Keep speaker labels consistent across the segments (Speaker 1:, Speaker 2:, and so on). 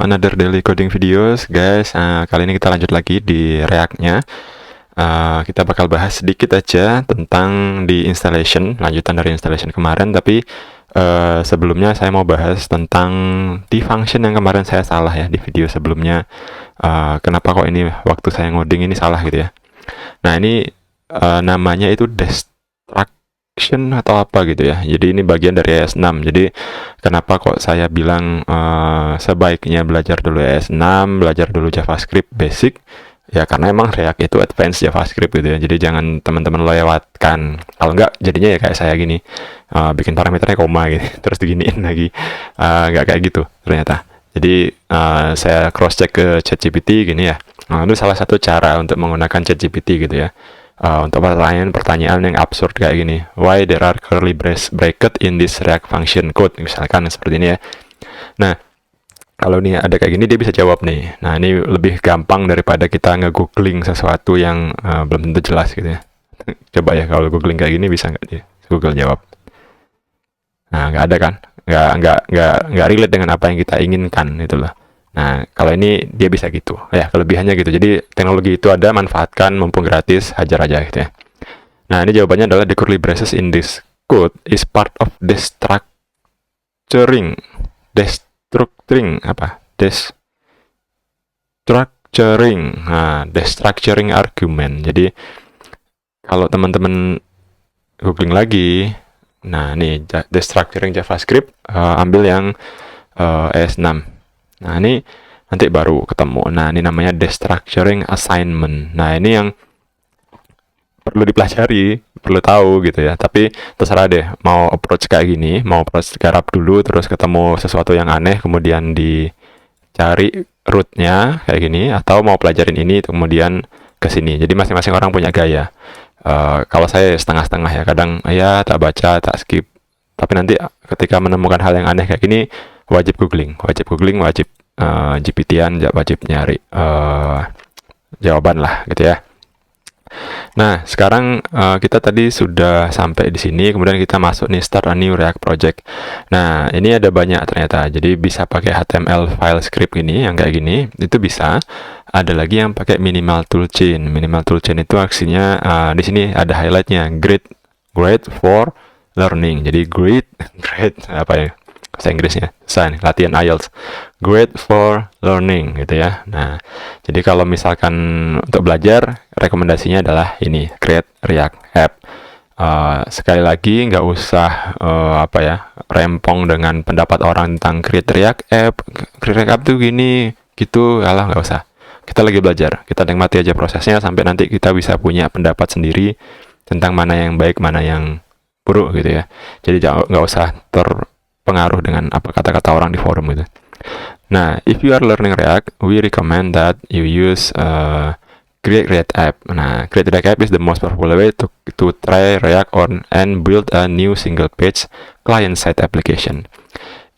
Speaker 1: another daily coding videos, guys. Kali ini kita lanjut lagi di React-nya. Kita bakal bahas sedikit aja tentang di installation, lanjutan dari installation kemarin. Tapi sebelumnya saya mau bahas tentang di function yang kemarin saya salah ya di video sebelumnya. Kenapa kok ini waktu saya ngoding ini salah gitu ya. Nah ini namanya itu destruction atau apa gitu ya. Jadi ini bagian dari ES6. Jadi kenapa kok saya bilang sebaiknya belajar dulu ES6, belajar dulu JavaScript basic. Ya karena emang React itu advance JavaScript gitu ya. Jadi jangan teman-teman lewatkan. Kalau enggak jadinya ya kayak saya gini. Bikin parameternya koma gitu. Terus diginiin lagi. Enggak kayak gitu ternyata. Jadi saya cross check ke ChatGPT gini ya. Itu salah satu cara untuk menggunakan ChatGPT gitu ya. Untuk pertanyaan yang absurd kayak gini. Why there are curly bracket in this React function code? Misalkan seperti ini ya. Nah, kalau nih ada kayak gini dia bisa jawab nih. Nah ini lebih gampang daripada kita nge-googling sesuatu yang belum tentu jelas gitu ya. Coba ya kalau googling kayak gini bisa nggak dia Google jawab? Nah nggak ada kan? Nggak relate dengan apa yang kita inginkan gitu loh. Nah kalau ini dia bisa gitu. Ya kelebihannya gitu. Jadi teknologi itu ada, manfaatkan mumpung gratis, hajar aja gitu ya. Nah ini jawabannya adalah the curly braces in this code is part of destructuring destructuring argument. Jadi kalau teman-teman googling lagi, nah nih destructuring JavaScript, ambil yang ES6. Nah ini nanti baru ketemu. Nah ini namanya destructuring assignment. Nah ini yang perlu dipelajari, perlu tahu gitu ya. Tapi terserah deh, mau approach kayak gini, mau approach garap dulu, terus ketemu sesuatu yang aneh, kemudian dicari rootnya kayak gini, atau mau pelajarin ini, kemudian ke sini. Jadi masing-masing orang punya gaya. Kalau saya setengah-setengah ya, kadang ya tak baca, tak skip. Tapi nanti ketika menemukan hal yang aneh kayak gini, wajib googling, wajib GPT-an, wajib nyari jawaban lah gitu ya. Nah, sekarang kita tadi sudah sampai di sini, kemudian kita masuk nih start a new React project. Nah, ini ada banyak ternyata. Jadi bisa pakai HTML file script ini yang kayak gini, itu bisa. Ada lagi yang pakai minimal toolchain. Minimal toolchain itu aksinya di sini ada highlightnya, great for learning. Jadi great apa ya? Bahasa Inggrisnya, latihan IELTS. Great for learning gitu ya. Nah, jadi kalau misalkan untuk belajar, rekomendasinya adalah ini, create React app. Sekali lagi nggak usah rempong dengan pendapat orang tentang create React app. Create React app tuh gini, gitu, alah nggak usah. Kita lagi belajar, kita nikmati aja prosesnya sampai nanti kita bisa punya pendapat sendiri tentang mana yang baik, mana yang buruk gitu ya. Jadi nggak usah pengaruh dengan apa kata-kata orang di forum gitu. Nah, if you are learning React, we recommend that you use Create React App. Nah, Create React App is the most powerful way to try React on and build a new single-page client-side application.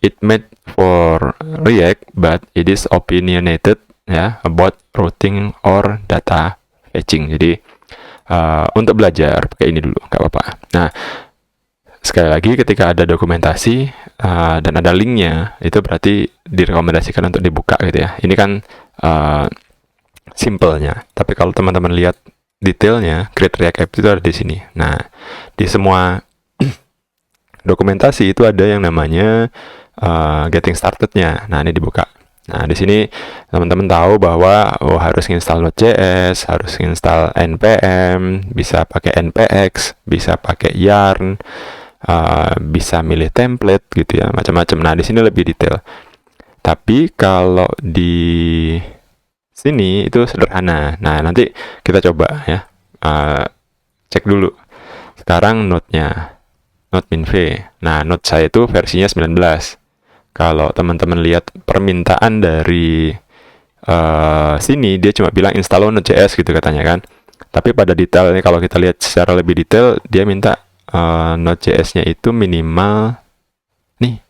Speaker 1: It made for React, but it is opinionated ya about routing or data fetching. Jadi untuk belajar pakai ini dulu, nggak apa-apa. Nah, sekali lagi ketika ada dokumentasi dan ada linknya, itu berarti direkomendasikan untuk dibuka gitu ya. Ini kan simpelnya. Tapi kalau teman-teman lihat detailnya, Create React App itu ada di sini. Nah, di semua dokumentasi itu ada yang namanya getting started-nya. Nah, ini dibuka. Nah, di sini teman-teman tahu bahwa harus install Node.js, harus install npm, bisa pakai npx, bisa pakai yarn, bisa milih template gitu ya, macam-macam. Nah, di sini lebih detail. Tapi kalau di sini itu sederhana. Nah, nanti kita coba ya. Cek dulu. Sekarang node-nya. Node min.v. Nah, node saya itu versinya 19. Kalau teman-teman lihat permintaan dari sini, dia cuma bilang install Node.js gitu katanya kan. Tapi pada detailnya kalau kita lihat secara lebih detail, dia minta Node.js-nya itu minimal nih,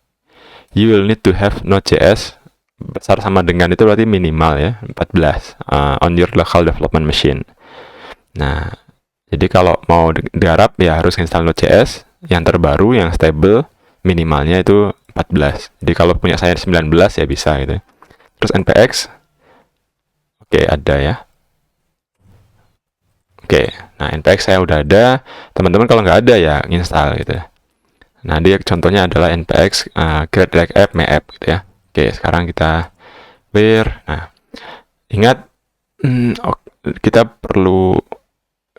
Speaker 1: you will need to have Node.js besar sama dengan itu berarti minimal ya 14 on your local development machine. Nah, jadi kalau mau digarap ya harus install Node.js yang terbaru, yang stable, minimalnya itu 14. Jadi kalau punya saya 19 ya bisa gitu. terus npx. Oke, ada ya. Oke, nah npx saya udah ada. Teman-teman kalau nggak ada ya install gitu ya. Nah, dia contohnya adalah npx create react app mayapp gitu ya. Oke, sekarang kita clear. Nah, ingat kita perlu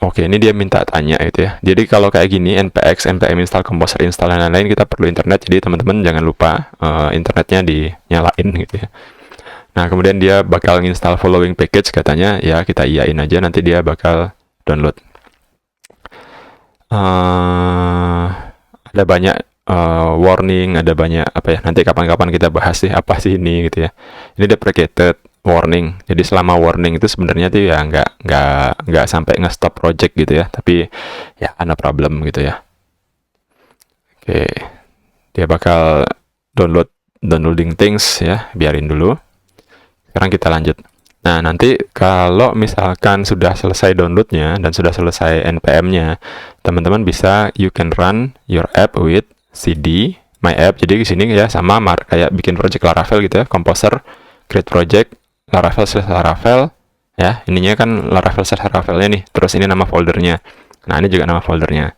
Speaker 1: ini dia minta tanya gitu ya. Jadi kalau kayak gini npx npm install composer install dan lain-lain, kita perlu internet. Jadi teman-teman jangan lupa internetnya dinyalain gitu ya. Nah, kemudian dia bakal install following package katanya, ya kita iyain aja, nanti dia bakal download. Ada banyak warning, ada banyak apa ya, nanti kapan-kapan kita bahas sih apa sih ini gitu ya. Ini deprecated warning, jadi selama warning itu sebenarnya tuh ya nggak sampai nge-stop project gitu ya, tapi ya ada problem gitu ya. Oke, dia bakal downloading things ya, biarin dulu. Sekarang kita lanjut. Nah, nanti kalau misalkan sudah selesai downloadnya dan sudah selesai npm-nya, teman-teman bisa you can run your app with cd mayapp. Jadi di sini ya sama kayak bikin project Laravel gitu ya, composer create project Laravel/Laravel ya. Ininya kan Laravel/Laravelnya nih. Terus ini nama foldernya. Nah, ini juga nama foldernya.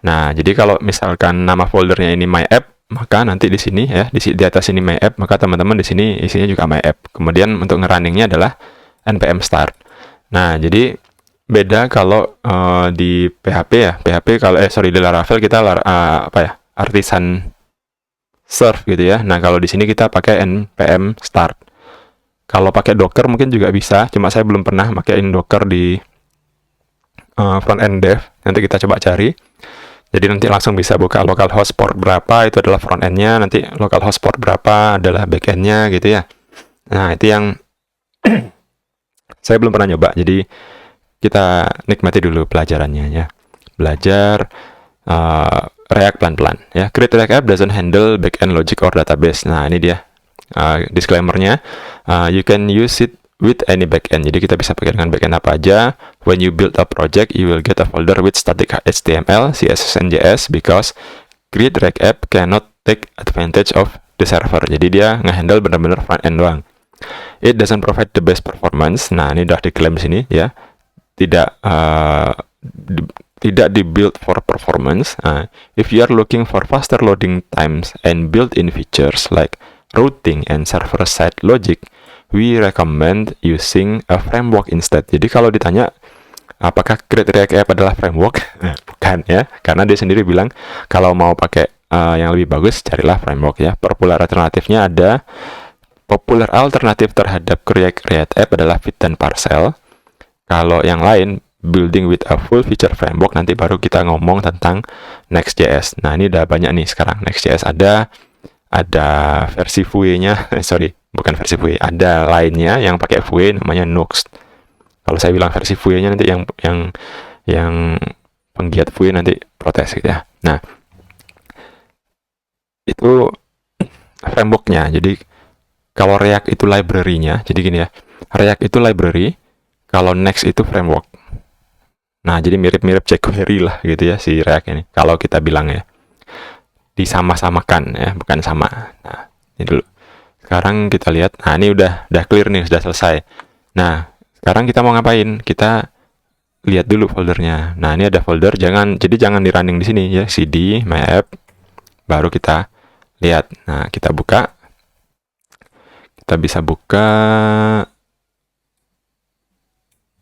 Speaker 1: Nah, jadi kalau misalkan nama foldernya ini mayapp, maka nanti di sini ya, di atas ini mayapp, maka teman-teman di sini isinya juga mayapp. Kemudian untuk ngerunningnya adalah npm start. Nah, jadi beda kalau di PHP ya. PHP kalau di Laravel kita artisan serve gitu ya. Nah, kalau di sini kita pakai npm start. Kalau pakai Docker mungkin juga bisa, cuma saya belum pernah pakaiin Docker di front end dev. Nanti kita coba cari. Jadi nanti langsung bisa buka localhost port berapa, itu adalah front end-nya, nanti localhost port berapa adalah back end-nya gitu ya. Nah, itu yang saya belum pernah nyoba, jadi kita nikmati dulu pelajarannya ya. Belajar React pelan-pelan ya. Create React App doesn't handle back-end logic or database. Nah, ini dia disclaimer-nya. You can use it with any backend. Jadi kita bisa pakai dengan backend apa aja. When you build a project, you will get a folder with static HTML, CSS, and JS because Create React App cannot take advantage of the server. Jadi dia nge-handle benar-benar front end doang. It doesn't provide the best performance. Nah, ini udah diklaim sini ya. Tidak di-build for performance. If you are looking for faster loading times and built-in features like routing and server-side logic, we recommend using a framework instead. Jadi kalau ditanya apakah Create React App adalah framework? Bukan ya, karena dia sendiri bilang kalau mau pakai yang lebih bagus carilah framework ya. Popular alternatif terhadap Create React App adalah Fit dan Parcel. Kalau yang lain building with a full feature framework, nanti baru kita ngomong tentang Next.js. Nah, ini udah banyak nih sekarang. Next.js ada versi Vue-nya, bukan versi Vue, ada lainnya yang pakai Vue namanya Nuxt. Kalau saya bilang versi Vue-nya nanti yang penggiat Vue nanti protes gitu ya. Nah, itu framework-nya. Jadi kalau React itu library-nya, jadi gini ya. React itu library, kalau Next itu framework. Nah, jadi mirip-mirip jQuery lah gitu ya si React ini. Kalau kita bilang ya. Disama-samakan ya, bukan sama. Nah, ini dulu. Sekarang kita lihat. Nah, ini udah clear nih, sudah selesai. Nah, sekarang kita mau ngapain? Kita lihat dulu foldernya. Nah, ini ada folder, jangan di-running di sini ya, cd mayapp. Baru kita lihat. Nah, kita buka. Kita bisa buka.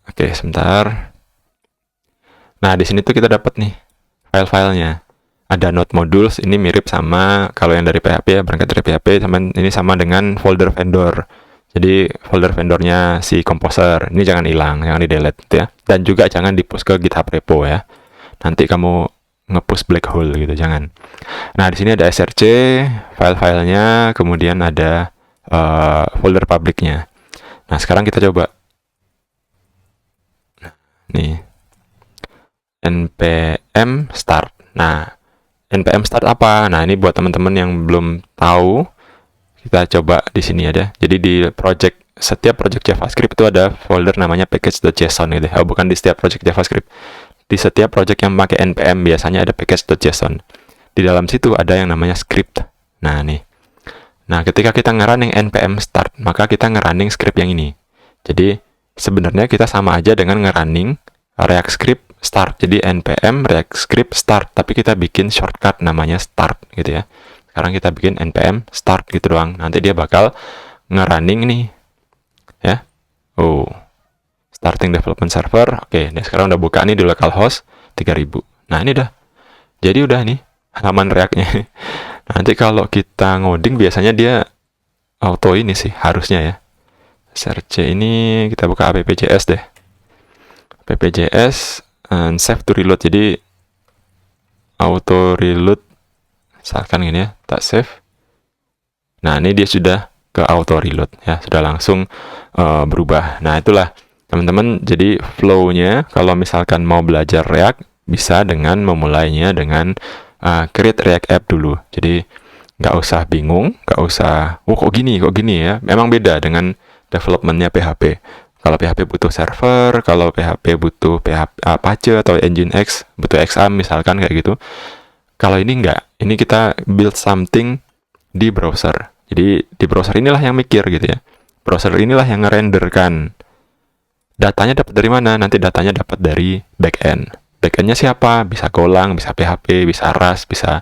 Speaker 1: Oke, sebentar. Nah, di sini tuh kita dapat nih file-filenya. Ada node modules, ini mirip sama kalau yang dari PHP ya, berangkat dari PHP, ini sama dengan folder vendor. Jadi folder vendornya si composer, ini jangan hilang, jangan di-delete gitu ya. Dan juga jangan di-push ke GitHub repo ya. Nanti kamu nge-push black hole gitu, jangan. Nah, di sini ada src, file-filenya, kemudian ada folder public-nya. Nah, sekarang kita coba. Nih. npm start. Nah, npm start apa? Nah, ini buat teman-teman yang belum tahu, kita coba di sini ada. Jadi di setiap project JavaScript itu ada folder namanya package.json gitu. Bukan di setiap project JavaScript. Di setiap project yang pakai npm biasanya ada package.json. Di dalam situ ada yang namanya script. Nah, nih. Nah, ketika kita ngerunning npm start, maka kita ngerunning script yang ini. Jadi, sebenarnya kita sama aja dengan ngerunning React script start. Jadi, npm React script start, tapi kita bikin shortcut namanya start gitu ya. Sekarang kita bikin npm start gitu doang. Nanti dia bakal ngerunning nih. Ya. Oh. Starting development server. Oke, nah sekarang udah buka nih di localhost 3000. Nah, ini udah. Jadi udah nih halaman React-nya. Nanti kalau kita ngoding biasanya dia auto ini sih harusnya ya. Search ini kita buka app.js deh. app.js and save to reload. Jadi auto reload misalkan gini ya, tak save. Nah, ini dia sudah ke auto reload ya, sudah langsung berubah. Nah, itulah teman-teman, jadi flow-nya kalau misalkan mau belajar React bisa dengan memulainya dengan create React app dulu. Jadi nggak usah bingung, nggak usah, kok gini ya. Memang beda dengan development-nya PHP. Kalau PHP butuh server, kalau PHP butuh Apache atau Nginx, butuh XAMPP misalkan kayak gitu. Kalau ini nggak, ini kita build something di browser. Jadi di browser inilah yang mikir gitu ya. Browser inilah yang ngerenderkan. Datanya dapat dari mana? Nanti datanya dapat dari backend. Backendnya siapa? Bisa Golang, bisa PHP, bisa Rust, bisa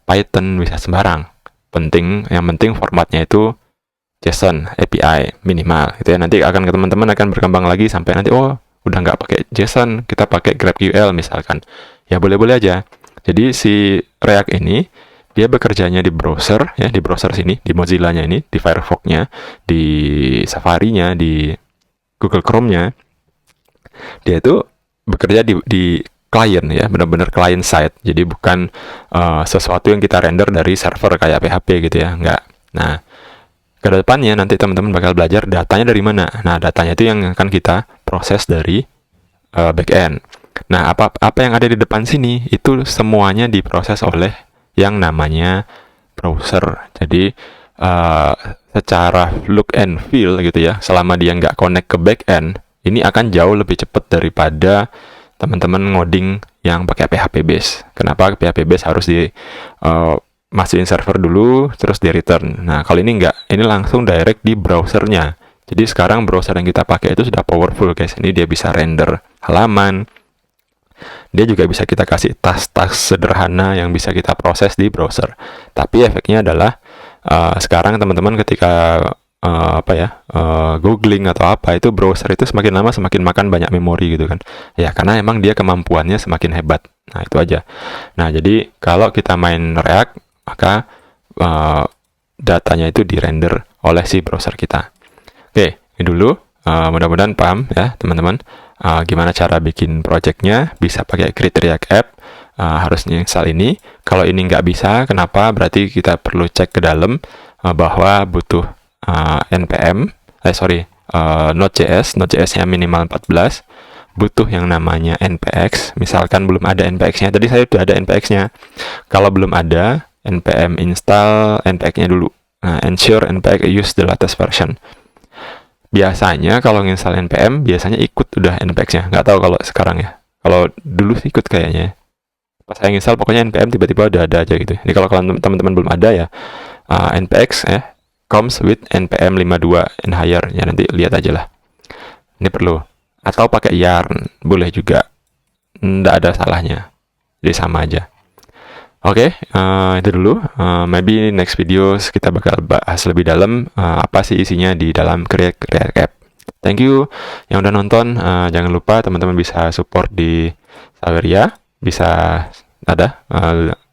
Speaker 1: Python, bisa sembarang. Yang penting formatnya itu JSON, API minimal gitu ya. Nanti akan ke teman-teman akan berkembang lagi sampai nanti udah nggak pakai JSON, kita pakai GraphQL misalkan. Ya boleh-boleh aja. Jadi si React ini dia bekerjanya di browser ya, di browser sini, di Mozilla-nya ini, di Firefox-nya, di Safari-nya, di Google Chrome-nya. Dia itu bekerja di client ya, benar-benar client side. Jadi bukan sesuatu yang kita render dari server kayak PHP gitu ya, enggak. Nah, ke depannya nanti teman-teman bakal belajar datanya dari mana. Nah, datanya itu yang akan kita proses dari backend. Nah, apa yang ada di depan sini itu semuanya diproses oleh yang namanya browser. Jadi secara look and feel gitu ya, selama dia nggak connect ke backend, ini akan jauh lebih cepat daripada teman-teman ngoding yang pakai PHP base. Kenapa PHP base harus di masukin server dulu, terus di return. Nah, kalau ini nggak, ini langsung direct di browsernya. Jadi sekarang browser yang kita pakai itu sudah powerful guys. Ini dia bisa render halaman. Dia juga bisa kita kasih task-task sederhana yang bisa kita proses di browser. Tapi efeknya adalah sekarang teman-teman ketika googling atau apa, itu browser itu semakin lama semakin makan banyak memori gitu kan ya, karena emang dia kemampuannya semakin hebat. Nah, itu aja. Nah, jadi kalau kita main React, maka datanya itu dirender oleh si browser kita. Oke, ini dulu. Mudah-mudahan paham ya teman-teman, gimana cara bikin projectnya. Bisa pakai create React app, harus install ini. Kalau ini nggak bisa, kenapa? Berarti kita perlu cek ke dalam bahwa butuh Node.js-nya minimal 14, butuh yang namanya npx. Misalkan belum ada npx-nya, tadi saya sudah ada npx-nya. Kalau belum ada, npm install npx-nya dulu. Nah, ensure npx use the latest version. Biasanya kalau nginstal npm, biasanya ikut udah npx-nya. Nggak tahu kalau sekarang ya. Kalau dulu sih ikut kayaknya. Pas saya nginstal, pokoknya npm tiba-tiba udah ada aja gitu. Jadi kalau teman-teman belum ada ya, npx ya, comes with npm 52 and higher. Ya nanti lihat aja lah. Ini perlu. Atau pakai yarn, boleh juga. Nggak ada salahnya. Jadi sama aja. Oke, itu dulu. Maybe next video kita bakal bahas lebih dalam apa sih isinya di dalam React app. Thank you yang udah nonton. Jangan lupa teman-teman bisa support di Saweria. Bisa ada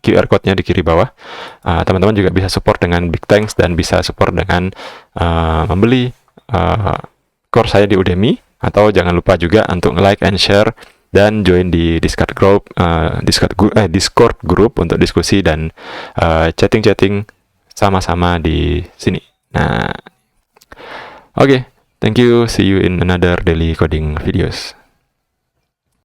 Speaker 1: QR code-nya di kiri bawah. Teman-teman juga bisa support dengan Big Thanks dan bisa support dengan membeli course saya di Udemy. Atau jangan lupa juga untuk like and share dan join di Discord group untuk diskusi dan chatting sama-sama di sini. Nah, oke, thank you. See you in another daily coding videos.